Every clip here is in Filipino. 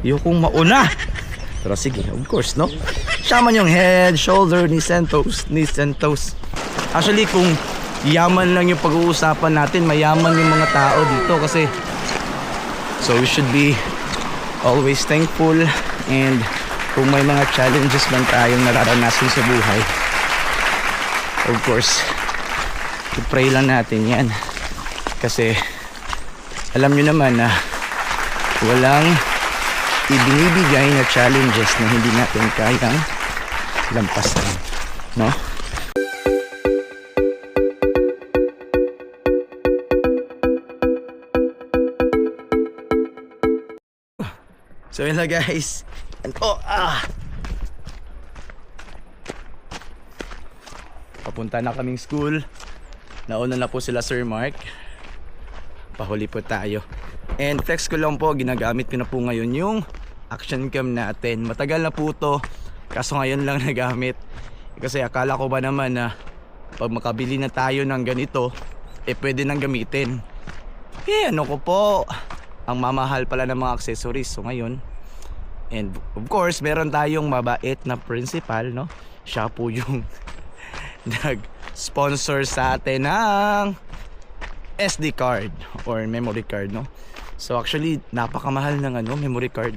Ayokong mauna. Pero sige, of course, no? Siya man yung head, shoulder, knees and toes. Actually, kung yaman lang yung pag-uusapan natin, mayaman yung mga tao dito kasi so we should be always thankful. And kung may mga challenges man tayong nararanasan sa buhay, of course, i-pray lang natin yan. Kasi alam nyo naman na walang ibinibigay na challenges na hindi natin kayang lampasan, no? So yun na guys. Papunta na kaming school. Nauna na po sila Sir Mark. Pahuli po tayo. And flex ko lang po, ginagamit ko na po ngayon yung action cam natin. Matagal na po to, kaso ngayon lang nagamit. Kasi akala ko ba naman na pag makabili na tayo ng ganito, pwede nang gamitin. Ano ko po, ang mamahal pala ng mga accessories. So ngayon, and of course meron tayong mabait na principal, no? Siya po yung nag-sponsor sa atin ng SD card or memory card, no? So actually napakamahal ng memory card,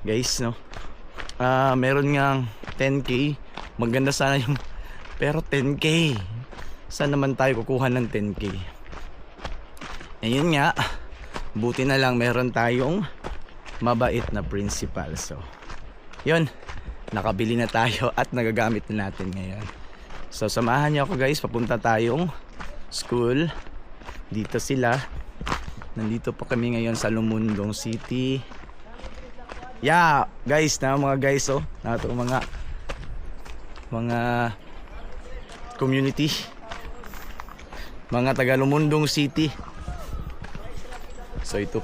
guys, no? Meron ngang 10k. Maganda sana yung, pero 10k, saan naman tayo kukuha ng 10k? Ayun nga, buti na lang meron tayong mabait na principal. So yun, nakabili na tayo at nagagamit na natin ngayon. So samahan niyo ako guys, papunta tayong school. Dito sila. Nandito po kami ngayon sa Lumundong City. Yeah, guys, mga guys, nato mga community, mga taga Lumundong City. So ito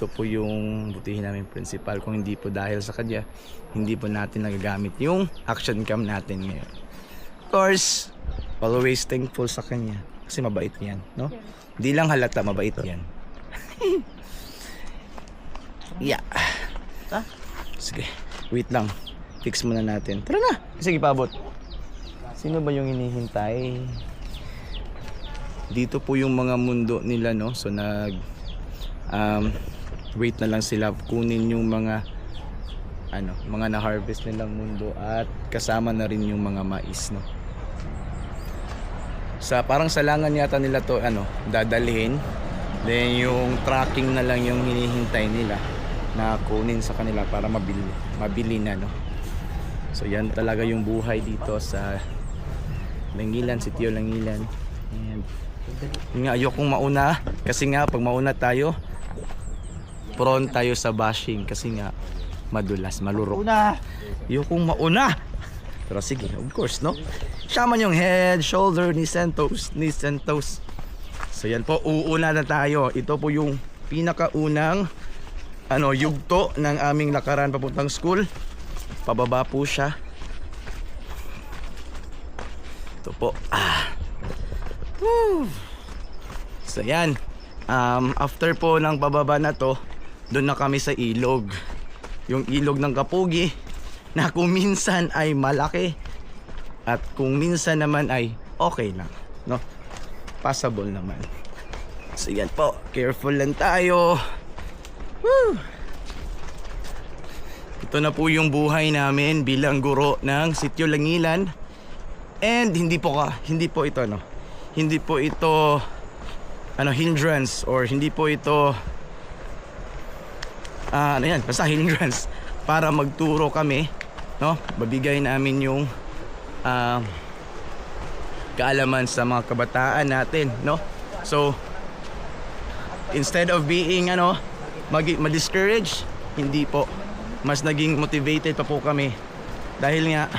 po yung butihin namin principal. Kung hindi po dahil sa kanya, hindi po natin nagagamit yung action cam natin ngayon. Of course, always thankful sa kanya kasi mabait yan, no? Hindi lang halata, mabait yan. Yeah. Sige, wait lang, fix muna natin. Tara na, sige paabot. Sino ba yung hinihintay? Dito po yung mga mundo nila, no? So wait na lang sila kunin yung mga mga na-harvest nilang mundo at kasama na rin yung mga mais, no? Parang salangan yata nila to dadalhin. Then yung tracking na lang yung hinihintay nila na kunin sa kanila para mabili na, no? So yan talaga yung buhay dito sa Langilan, Sitio Langilan. And nga ayokong mauna kasi nga pag mauna tayo, prone tayo sa bashing kasi nga madulas, malurok. Ayokong mauna. Pero sige, of course, no? Siya man yung head, shoulder, knees and toes. So yan po, uuna na tayo. Ito po yung pinakaunang yugto ng aming lakaran papuntang school. Pababa po siya. Ito po. So yan, after po ng pababa na to, doon na kami sa ilog. Yung ilog ng Kapugi na kung minsan ay malaki at kung minsan naman ay okay lang, no? Passable naman. So yan po, careful lang tayo. Woo! Ito na po yung buhay namin bilang guro ng Sitio Langilan. And hindi po ito hindrance or hindi po ito basta hindrance para magturo kami, no? Babigay namin yung kaalaman sa mga kabataan natin, no? So instead of being ma-discourage, hindi po, mas naging motivated pa po kami dahil nga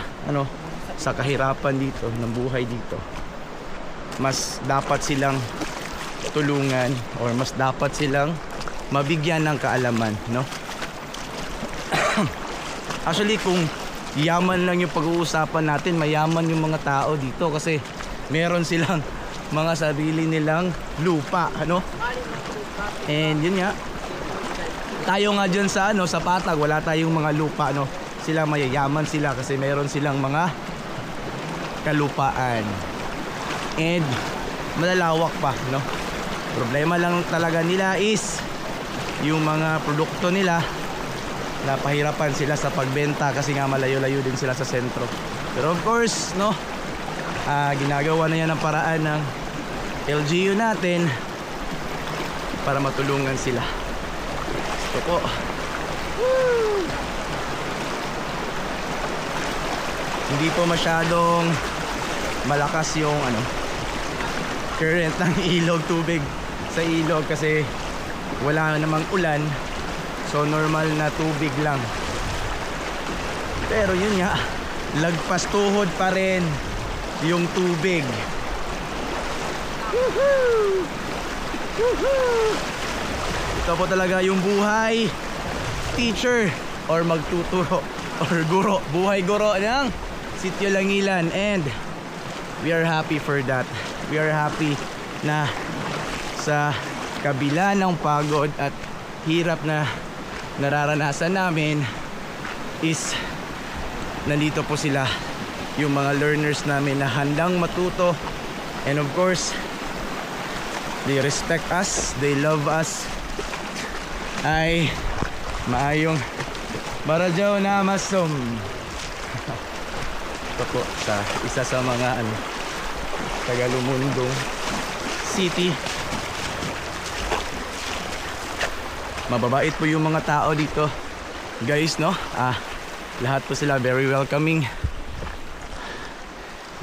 sa kahirapan dito ng buhay dito, mas dapat silang tulungan or mas dapat silang mabigyan ng kaalaman, no? Actually, kung yaman lang yung pag-uusapan natin, mayaman yung mga tao dito kasi meron silang mga sarili nilang lupa, And yun nga, Tayo nga dyan sa ano, sa Patag, wala tayong mga lupa, no. Sila mayayaman sila kasi meron silang mga kalupaan. And malalawak pa, no. Problema lang talaga nila is yung mga produkto nila, napahirapan sila sa pagbenta kasi nga malayo-layo din sila sa sentro. Pero of course, no, ginagawa na yan ng paraan ng LGU natin para matulungan sila. Ito po. Woo! Hindi po masyadong malakas yung ano, current ng ilog, tubig sa ilog kasi wala namang ulan. So normal na tubig lang. Pero yun nga, lagpas tuhod pa rin yung tubig. Woohoo! Woohoo! Ito po talaga yung buhay teacher or magtuturo or guro, buhay guro ng Sitio Langilan, and we are happy for that. We are happy na sa kabila ng pagod at hirap na nararanasan namin is nandito po sila, yung mga learners namin na handang matuto, and of course they respect us, they love us. Ay maayong Baradyaw na masom. Ito po sa isa sa mga ano, Tagalumundong City. Mababait po yung mga tao dito, guys, no? Lahat po sila very welcoming.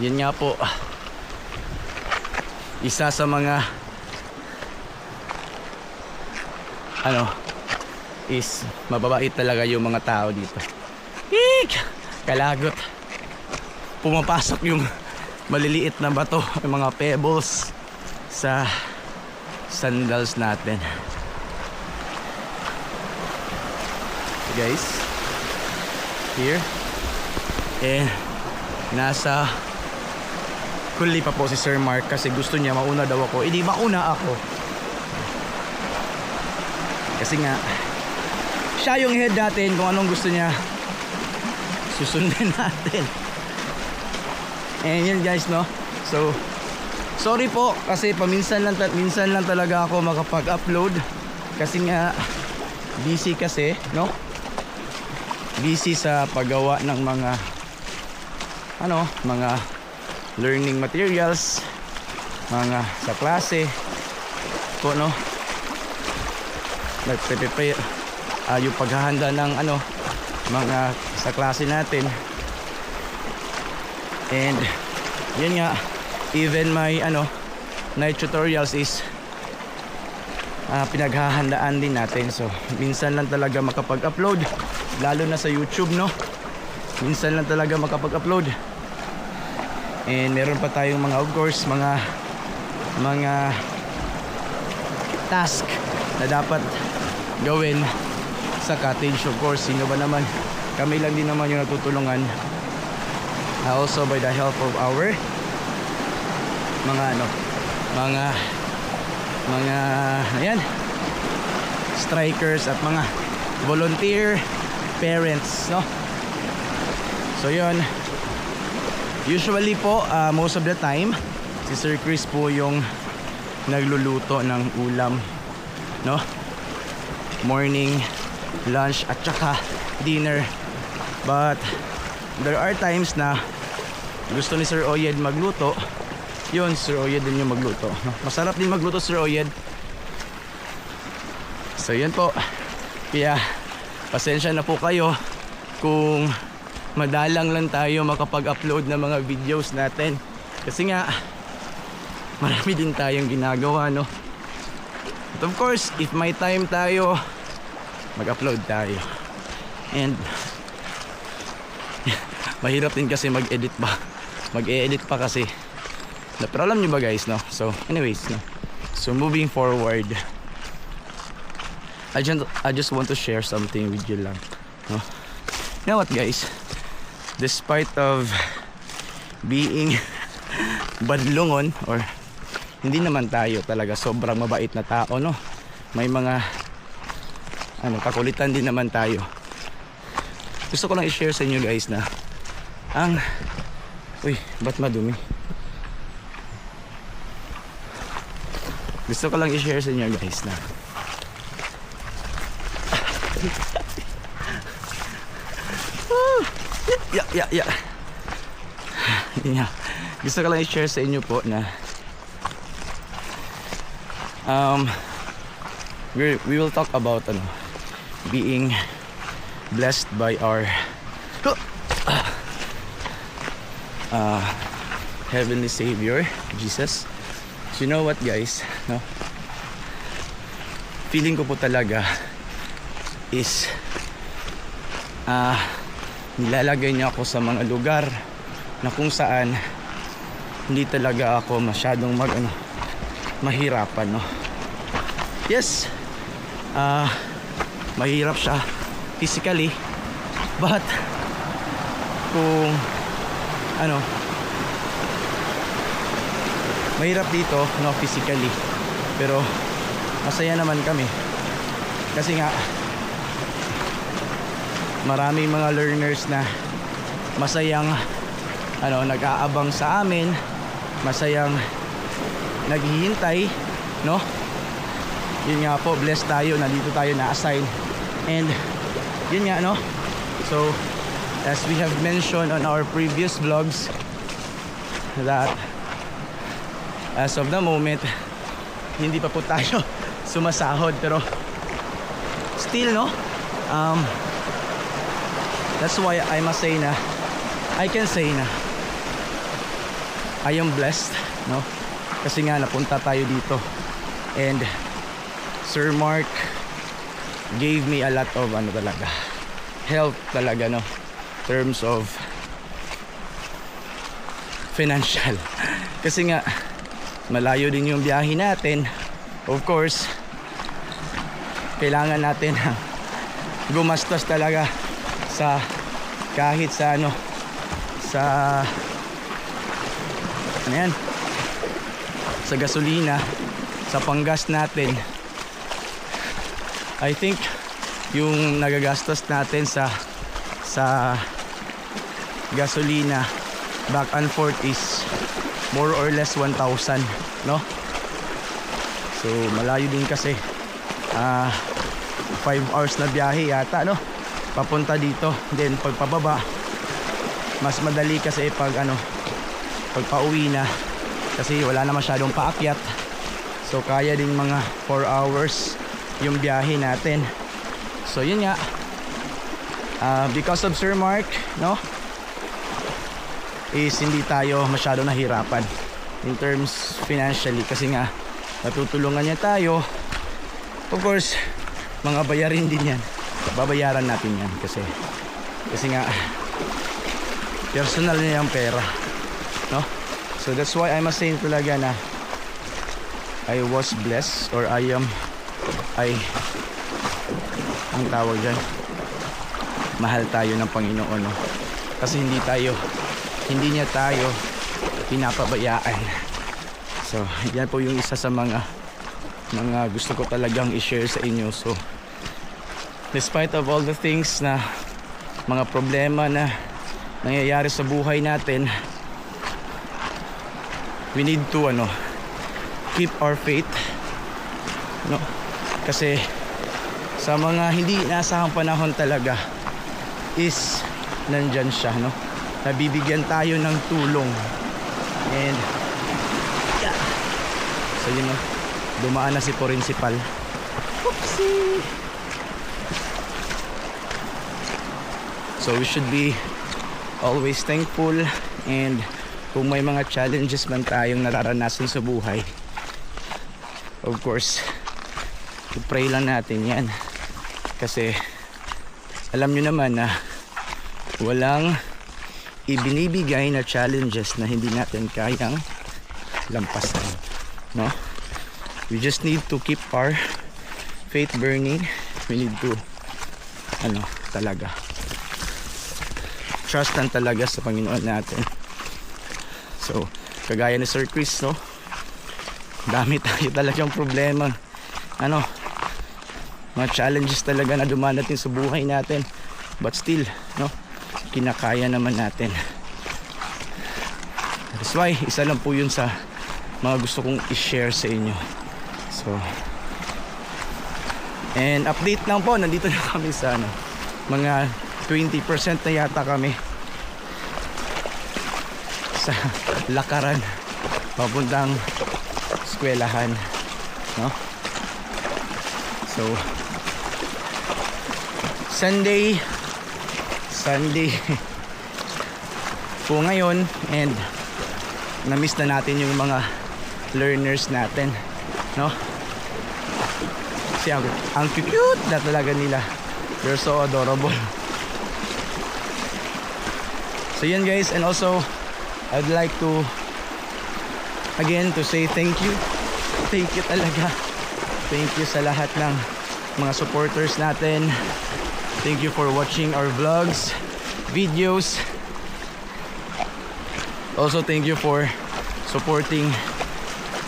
Yan nga po, isa sa mga ano is mababait talaga yung mga tao dito. Hik! Kalagot. Pumapasok yung maliliit na bato, yung mga pebbles sa sandals natin. Guys, here, nasa huli pa po si Sir Mark kasi gusto niya mauna daw ako. Hindi mauna ako kasi nga siya yung head natin, kung anong gusto niya susundin natin. And yun, guys, no, so sorry po kasi minsan lang talaga ako makapag-upload kasi nga busy kasi, no, busy sa paggawa ng mga ano, mga learning materials, mga sa klase po, no, nagpe-prepare yung paghahanda ng ano, mga sa klase natin. And yun nga, even my ano, night tutorials is pinaghahandaan din natin. So minsan lang talaga makapag-upload, lalo na sa YouTube, no, minsan lang talaga makapag-upload. And meron pa tayong mga, of course, mga task na dapat gawin sa cottage. Of course, sino ba naman, kami lang din naman yung natutulungan, also by the help of our mga ano, mga ayan, strikers at mga volunteer parents, no. So yun, usually po most of the time si Sir Chris po yung nagluluto ng ulam, no, morning, lunch at saka dinner. But there are times na gusto ni Sir Oyed magluto, yun, Sir Oyed din yung magluto, no? Masarap din magluto, Sir Oyed. So yun po, kaya pasensya na po kayo kung madalang lang tayo makapag-upload ng mga videos natin kasi nga marami din tayong ginagawa, no. But of course, if may time tayo, mag-upload tayo. And mahirap din kasi mag-edit pa, mag-e-edit pa kasi. Pero alam nyo ba, guys, no? So anyways, no, so moving forward, I just want to share something with you lang, no? You know what, guys, despite of being badlungon, or hindi naman tayo talaga sobrang mabait na tao, no, may mga kakulitan din naman tayo. Gusto ko lang i-share sa inyo guys na uy, ba't madumi? Gusto ko lang i-share sa inyo guys na yeah. Gusto ko lang i-share sa inyo po na we will talk about being blessed by our heavenly Savior Jesus. So you know what guys, no? Feeling ko po talaga is nilalagay niya ako sa mga lugar na kung saan hindi talaga ako masyadong mahirapan, no? Yes, mahirap siya physically, but kung mahirap dito, no, physically, pero masaya naman kami kasi nga maraming mga learners na masayang nag-aabang sa amin, masayang naghihintay, no? Yun nga po, blessed tayo, nandito tayo na-assign, and yun nga, no? So as we have mentioned on our previous vlogs that as of the moment hindi pa po tayo sumasahod, pero still, no, that's why I must say na I can say na I am blessed, no, kasi nga napunta tayo dito and Sir Mark gave me a lot of talaga help talaga, no, terms of financial kasi nga malayo din yung biyahe natin. Of course kailangan natin gumastos talaga sa kahit sa sa gasolina, sa panggas natin. I think yung nagagastos natin sa gasolina back and forth is more or less 1,000, no? So malayo din kasi 5 hours na biyahe yata, no, papunta dito. Then pagpababa mas madali kasi pag pauwi na kasi wala na masyadong paakyat, so kaya din mga 4 hours yung biyahe natin. So yun nga, because of Sir Mark, no, is hindi tayo masyado nahirapan in terms financially kasi nga natutulungan niya tayo. Of course mga bayarin din yan, babayaran natin yan kasi nga personal niya yung pera, no? So that's why I must say talaga na I was blessed, or ang tawag dyan, mahal tayo ng Panginoon, no? Kasi hindi niya tayo pinapabayaan. So yan po yung isa sa mga gusto ko talagang i-share sa inyo. So despite of all the things na mga problema na nangyayari sa buhay natin, we need to keep our faith, no? Kasi sa mga hindi inaasahang panahon talaga is nandyan siya, no? Nabibigyan tayo ng tulong. And yeah. So yun, no, dumaan na si principal. Oopsie. So we should be always thankful, and kung may mga challenges man tayong nararanasan sa buhay, of course i-pray lang natin yan kasi alam nyo naman na walang ibinibigay na challenges na hindi natin kayang lampasan, no? We just need to keep our faith burning. We need to talaga trustan talaga sa Panginoon natin. So kagaya ni Sir Chris, no, dami tayo talagang problema mga challenges talaga na dumadating sa buhay natin, but still, no, kinakaya naman natin. That's why isa lang po yun sa mga gusto kong i-share sa inyo. So, and update lang po, nandito na kami sa ano, mga 20% na yata kami sa lakaran papuntang eskwelahan, no? So Sunday po ngayon, and na-miss na natin yung mga learners natin, no? Kasi ang cute na talaga nila. They're so adorable. So yan guys, and also I'd like to again to say thank you talaga. Thank you sa lahat ng mga supporters natin. Thank you for watching our vlogs, videos. Also thank you for supporting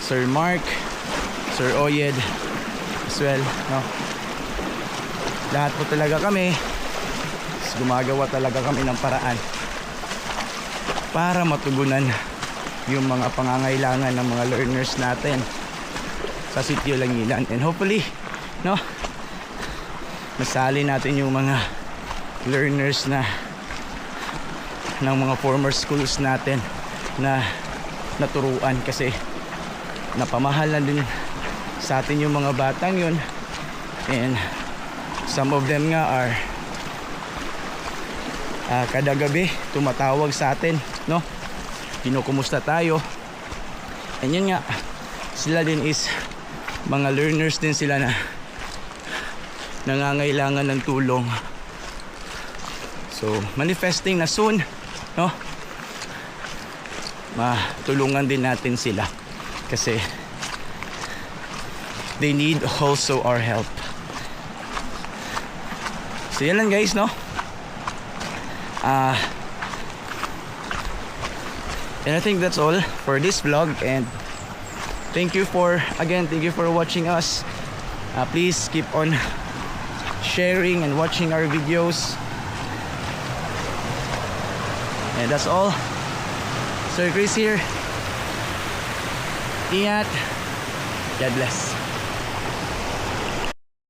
Sir Mark, Sir Oyed as well, no? Lahat po talaga kami gumagawa talaga kami ng paraan para matugunan yung mga pangangailangan ng mga learners natin sa Sitio Langilan. And hopefully, no, masali natin yung mga learners na ng mga former schools natin na naturuan, kasi napamahal na din sa atin yung mga batang yun. And some of them nga are kada gabi tumatawag sa atin, no, kinukumusta tayo. And yun nga, sila din is mga learners din sila na nangangailangan ng tulong. So manifesting na soon, no, matulungan din natin sila kasi they need also our help. So yan lang guys, no. And I think that's all for this vlog, and thank you for watching us. Please keep on sharing and watching our videos. And that's all. Sir Chris here. Ingat. God bless.